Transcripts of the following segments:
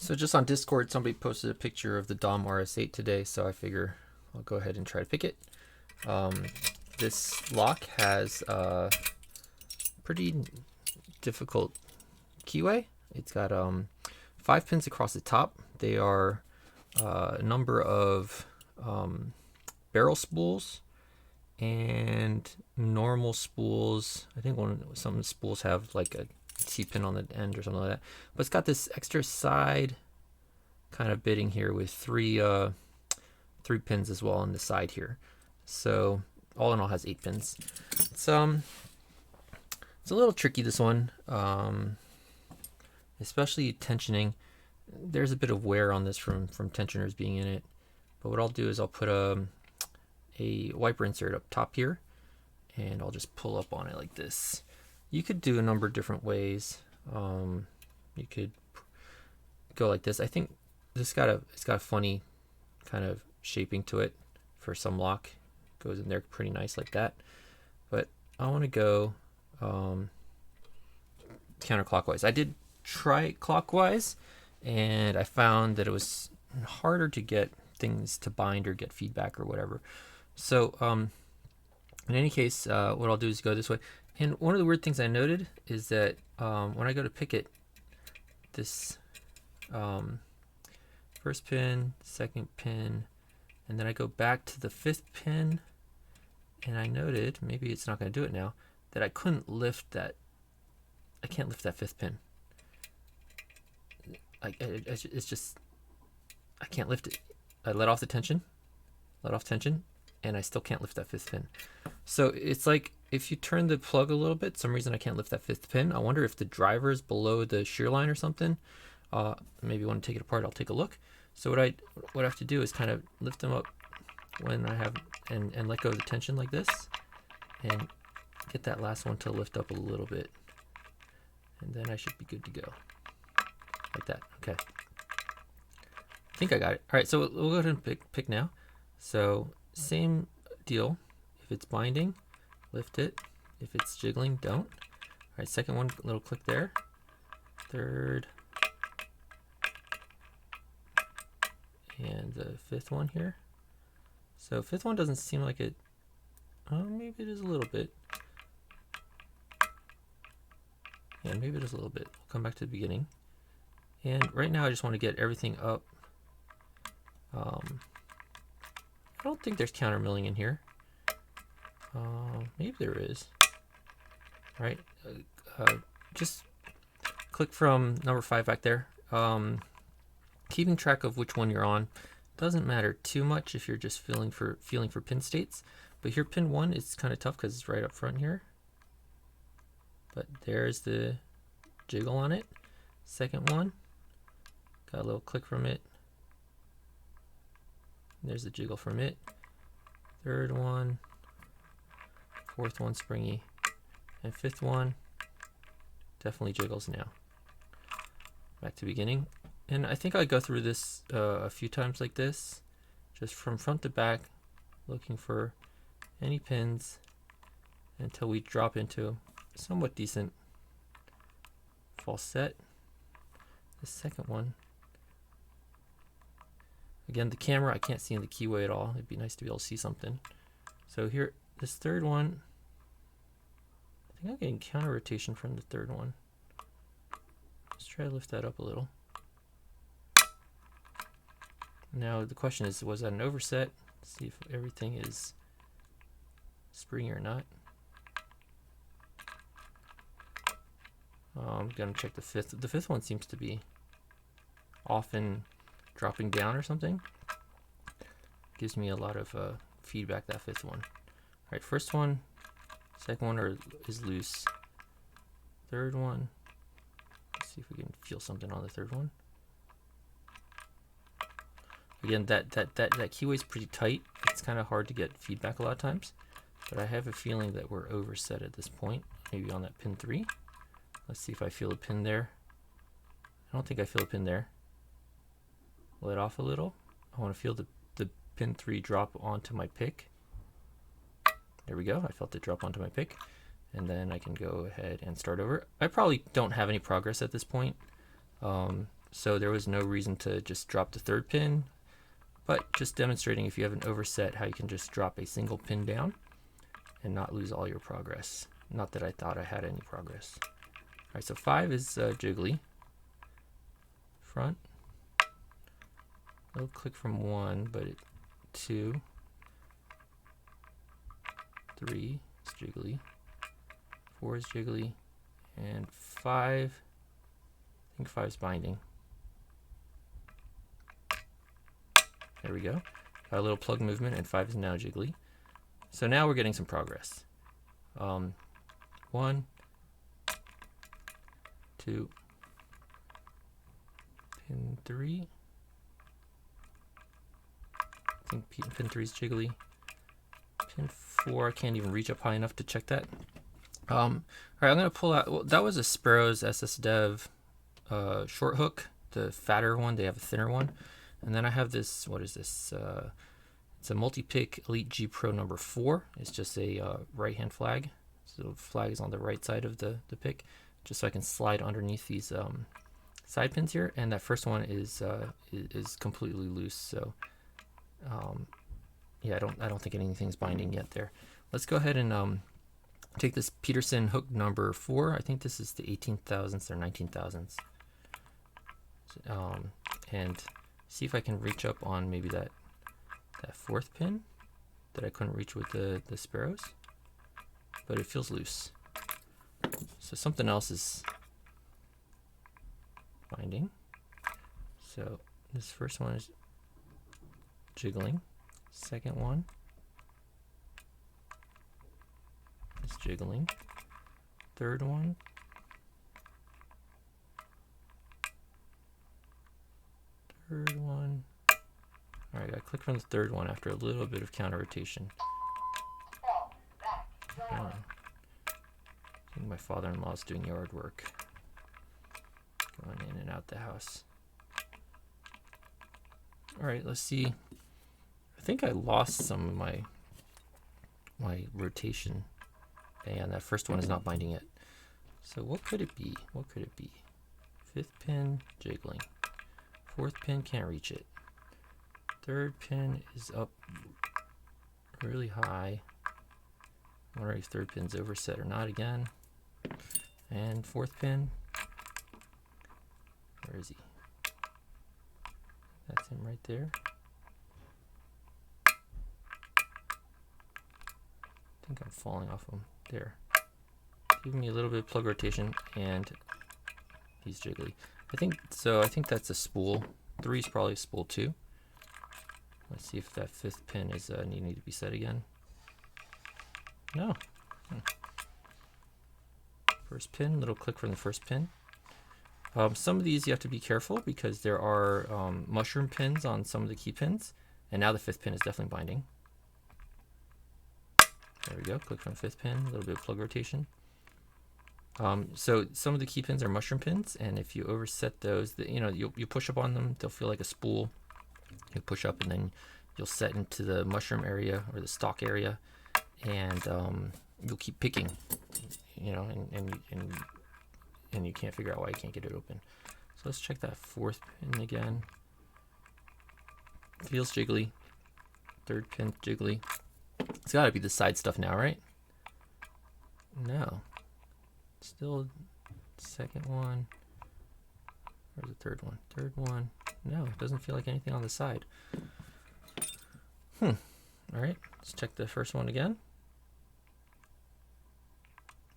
So just on Discord, somebody posted a picture of the Dom RS8 today, so I figure I'll go ahead and try to pick it. This lock has a pretty difficult keyway. It's got 5 pins across the top. They are a number of barrel spools and normal spools. I think some spools have like a T-pin on the end or something like that. But it's got this extra side kind of bitting here with three pins as well on the side here. So all in all has 8 pins. It's a little tricky, this one, especially tensioning. There's a bit of wear on this from tensioners being in it. But what I'll do is I'll put a wiper insert up top here, and I'll just pull up on it like this. You could do a number of different ways. You could go like this. I think it's got a funny kind of shaping to it for some lock. Goes in there pretty nice like that. But I want to go counterclockwise. I did try it clockwise, and I found that it was harder to get things to bind or get feedback or whatever. So in any case, what I'll do is go this way. And one of the weird things I noted is that when I go to pick it, this first pin, second pin, and then I go back to the 5th pin, and I noted, maybe it's not going to do it now, that I couldn't lift that. I can't lift that 5th pin. It's just, I can't lift it. I let off tension, and I still can't lift that 5th pin. So it's like if you turn the plug a little bit, some reason I can't lift that 5th pin. I wonder if the driver is below the shear line or something. Maybe want to take it apart, I'll take a look. So what I have to do is kind of lift them up when I have, and let go of the tension like this, and get that last one to lift up a little bit. And then I should be good to go. Like that, okay. I think I got it. All right, so we'll go ahead and pick now. So same deal. If it's binding, lift it. If it's jiggling, don't. All right, second one, little click there. Third. And the 5th one here. So 5th one doesn't seem like it. Oh, maybe it is a little bit. Yeah, maybe it is a little bit. We'll come back to the beginning. And right now I just want to get everything up. I don't think there's counter milling in here. Maybe there is. All right, just click from number 5 back there. Keeping track of which one you're on doesn't matter too much if you're just feeling for pin states. But here, pin 1 is kind of tough because it's right up front here. But there's the jiggle on it. Second one, got a little click from it. There's the jiggle from it. Third one, 4th one springy, and 5th one definitely jiggles now. Back to beginning. And I think I go through this a few times like this, just from front to back, looking for any pins until we drop into somewhat decent false set. The second one. Again, the camera, I can't see in the keyway at all. It'd be nice to be able to see something. So here, this third one, I think I'm getting counter rotation from the third one. Let's try to lift that up a little. Now the question is, was that an overset? Let's see if everything is springy or not. I'm gonna check the 5th. The 5th one seems to be often dropping down or something. Gives me a lot of feedback, that 5th one. All right, first one, second one is loose. Third one, let's see if we can feel something on the third one. Again, that keyway is pretty tight. It's kind of hard to get feedback a lot of times, but I have a feeling that we're overset at this point. Maybe on that pin 3. Let's see if I feel a pin there. I don't think I feel a pin there. Let off a little. I want to feel the pin 3 drop onto my pick. There we go. I felt it drop onto my pick. And then I can go ahead and start over. I probably don't have any progress at this point. so there was no reason to just drop the third pin, but just demonstrating if you have an overset how you can just drop a single pin down and not lose all your progress. Not that I thought I had any progress. All right, so 5 is jiggly. Front. It'll click from 1, but 2, 3 is jiggly, 4 is jiggly, and 5, I think 5 is binding. There we go. Got a little plug movement, and 5 is now jiggly. So now we're getting some progress. 1, 2, pin 3. I think pin 3 is jiggly. Pin 4, I can't even reach up high enough to check that. All right, I'm gonna pull out. Well, that was a Sparrows SSDev short hook, the fatter one. They have a thinner one, and then I have this. What is this? It's a multi-pick Elite G Pro number 4. It's just a right-hand flag. So the flag is on the right side of the pick, just so I can slide underneath these side pins here. And that first one is completely loose. So yeah, I don't think anything's binding yet there. Let's go ahead and take this Peterson hook number 4. I think this is the 18,000ths or 19,000ths. And see if I can reach up on maybe that fourth pin that I couldn't reach with the Sparrows, but it feels loose. So something else is binding. So this first one is jiggling. Second one is jiggling. Third one. Third one. All right, I clicked from the third one after a little bit of counter rotation. I think my father-in-law is doing yard work, going in and out the house. All right, let's see. I think I lost some of my rotation. And that first one is not binding yet. So what could it be? What could it be? Fifth pin, jiggling. Fourth pin, can't reach it. Third pin is up really high. I'm wondering if third pin's overset or not again. And fourth pin, where is he? That's him right there. I think I'm falling off him. There. Give me a little bit of plug rotation, and he's jiggly. I think that's a spool. 3 is probably a spool 2. Let's see if that fifth pin is needing to be set again. No. First pin, little click from the first pin. Some of these you have to be careful because there are mushroom pins on some of the key pins, and now the fifth pin is definitely binding. There we go, click from the fifth pin, a little bit of plug rotation. So some of the key pins are mushroom pins, and if you overset those, you push up on them, they'll feel like a spool. You push up and then you'll set into the mushroom area or the stock area, and you'll keep picking, and you can't figure out why you can't get it open. So let's check that fourth pin again. Feels jiggly. Third pin jiggly. It's got to be the side stuff now, right? No. Still second one. Where's the third one? Third one. No, it doesn't feel like anything on the side. All right, let's check the first one again.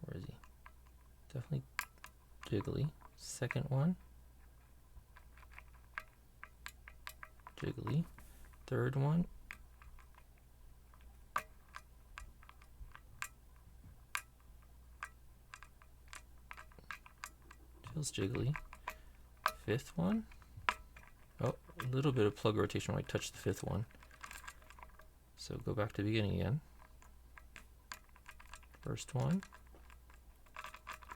Where is he? Definitely jiggly. Second one. Jiggly. Third one. Feels jiggly. Fifth one. Oh, a little bit of plug rotation when I touch the fifth one. So go back to the beginning again. First one.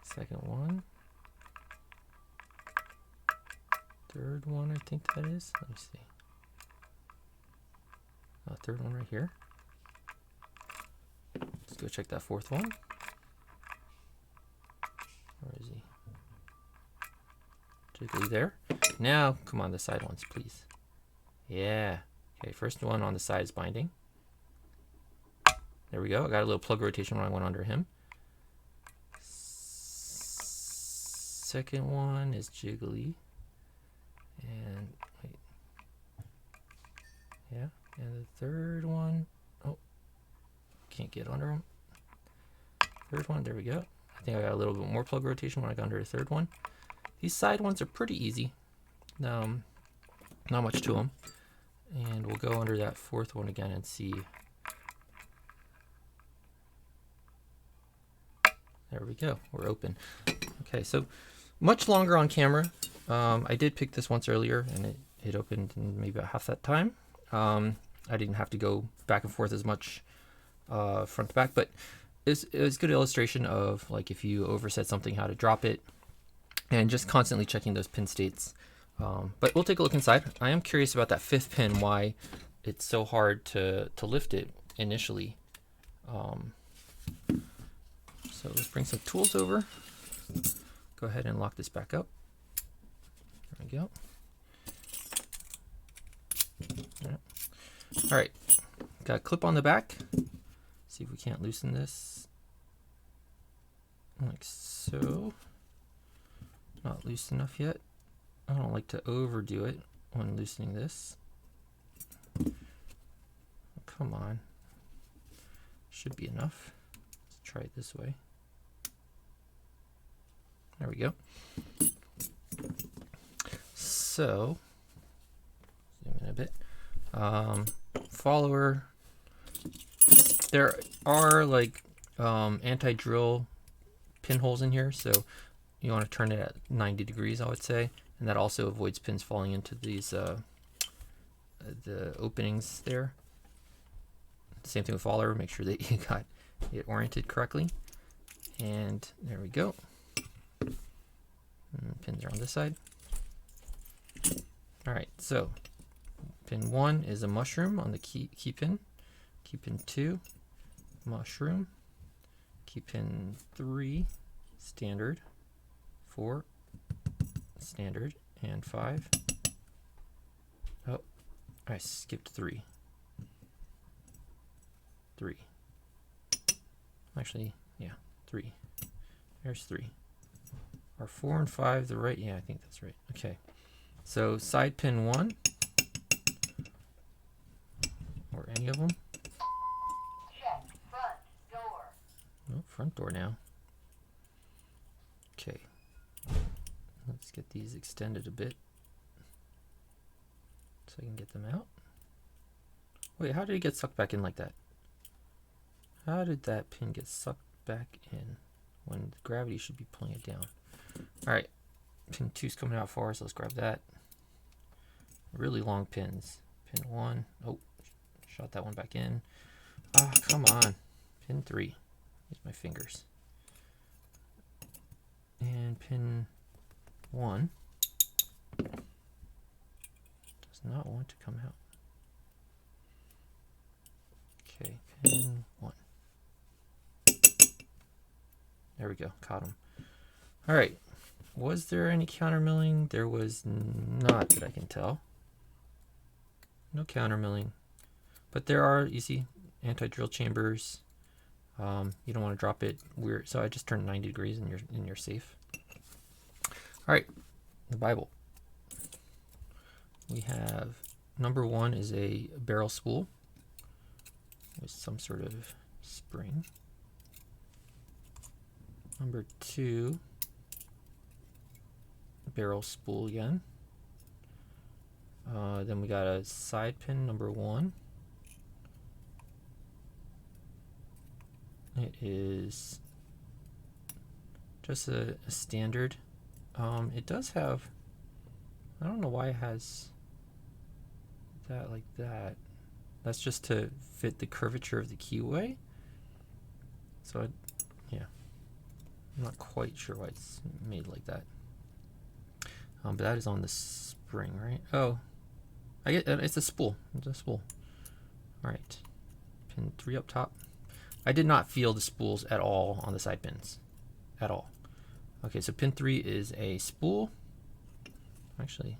Second one. Third one, I think that is. Let me see. Third one right here. Let's go check that fourth one. Where is he? Jiggly there. Now, come on, the side ones, please. Yeah. Okay, first one on the side is binding. There we go. I got a little plug rotation when I went under him. Second one is jiggly. And wait. Yeah. And the third one, oh, can't get under him. Third one, there we go. I think I got a little bit more plug rotation when I got under the third one. These side ones are pretty easy. Not much to them. And we'll go under that fourth one again and see. There we go, we're open. Okay, so much longer on camera. I did pick this once earlier and it opened in maybe about half that time. I didn't have to go back and forth as much front to back, but it was a good illustration of like if you overset something, how to drop it, and just constantly checking those pin states. But we'll take a look inside. I am curious about that fifth pin, why it's so hard to lift it initially. So let's bring some tools over. Go ahead and lock this back up. There we go. All right, got a clip on the back. See if we can't loosen this. Like so. Not loose enough yet. I don't like to overdo it when loosening this. Come on. Should be enough. Let's try it this way. There we go. So, zoom in a bit. Follower. There are like anti-drill pinholes in here, so you want to turn it at 90 degrees, I would say, and that also avoids pins falling into these the openings there. Same thing with follower. Make sure that you got it oriented correctly. And there we go. And pins are on this side. All right, so pin 1 is a mushroom on the key pin. Key pin 2, mushroom. Key pin 3, standard. 4, standard. And 5. Oh, I skipped 3. 3. Actually, yeah, 3. There's 3. Are 4 and 5 the right? Yeah, I think that's right. Okay. So side pin 1, or any of them. Check front door. Oh, front door now. Okay. Let's get these extended a bit so I can get them out. Wait, how did it get sucked back in like that? How did that pin get sucked back in when gravity should be pulling it down? All right, pin 2 is coming out far, so let's grab that. Really long pins. Pin 1, oh, shot that one back in. Ah, come on. Pin 3, use my fingers. And pin 1 does not want to come out. Okay, pin 1. There we go, caught him. All right, was there any counter milling? There was not that I can tell. No counter milling, but there are, you see, anti-drill chambers. You don't want to drop it weird, so I just turned 90 degrees and you're safe. All right, the Bible. We have number 1 is a barrel spool with some sort of spring. Number 2, barrel spool again. Then we got a side pin number 1. It is just a standard. It does have, I don't know why it has that like that. That's just to fit the curvature of the keyway. So yeah, I'm not quite sure why it's made like that. But that is on the spring, right? Oh, I get it's a spool. It's a spool. All right, pin 3 up top. I did not feel the spools at all on the side pins, at all. Okay, so pin 3 is a spool. actually,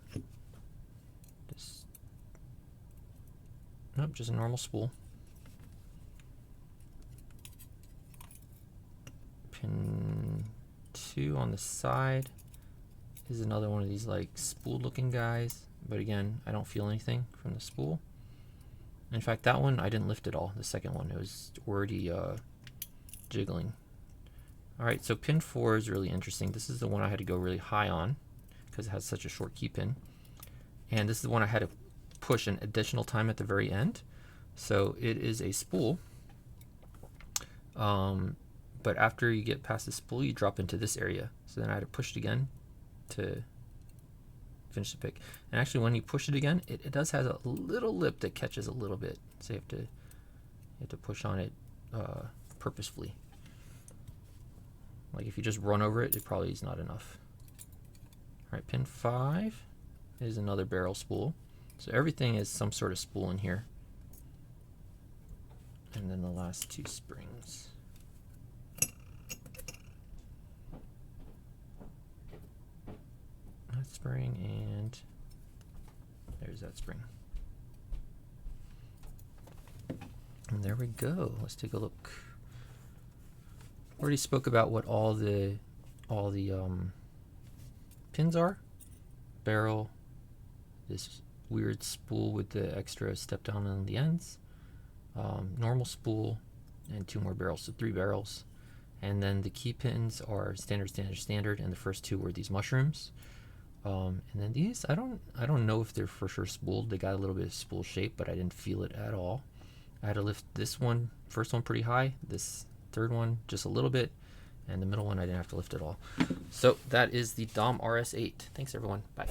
just, nope, just a normal spool. Pin 2 on the side is another one of these like spool looking guys, but again, I don't feel anything from the spool. In fact, that one I didn't lift at all. The second one, it was already jiggling. All right, so pin 4 is really interesting. This is the one I had to go really high on because it has such a short key pin, and this is the one I had to push an additional time at the very end. So it is a spool, but after you get past the spool, you drop into this area. So then I had to push it again to finish the pick. And actually, when you push it again, it does have a little lip that catches a little bit. So you have to push on it purposefully. Like if you just run over it, it probably is not enough. All right, pin 5 is another barrel spool. So everything is some sort of spool in here. And then the last 2 springs. That spring, and there's that spring. And there we go. Let's take a look. Already spoke about what all the pins are. Barrel, this weird spool with the extra step down on the ends, normal spool, and 2 more barrels, so 3 barrels. And then the key pins are standard, and the first 2 were these mushrooms. And then these, I don't know if they're for sure spooled. They got a little bit of spool shape, but I didn't feel it at all. I had to lift this one, first one pretty high, this third one just a little bit, and the middle one I didn't have to lift at all. So that is the Dom RS8. Thanks everyone. Bye.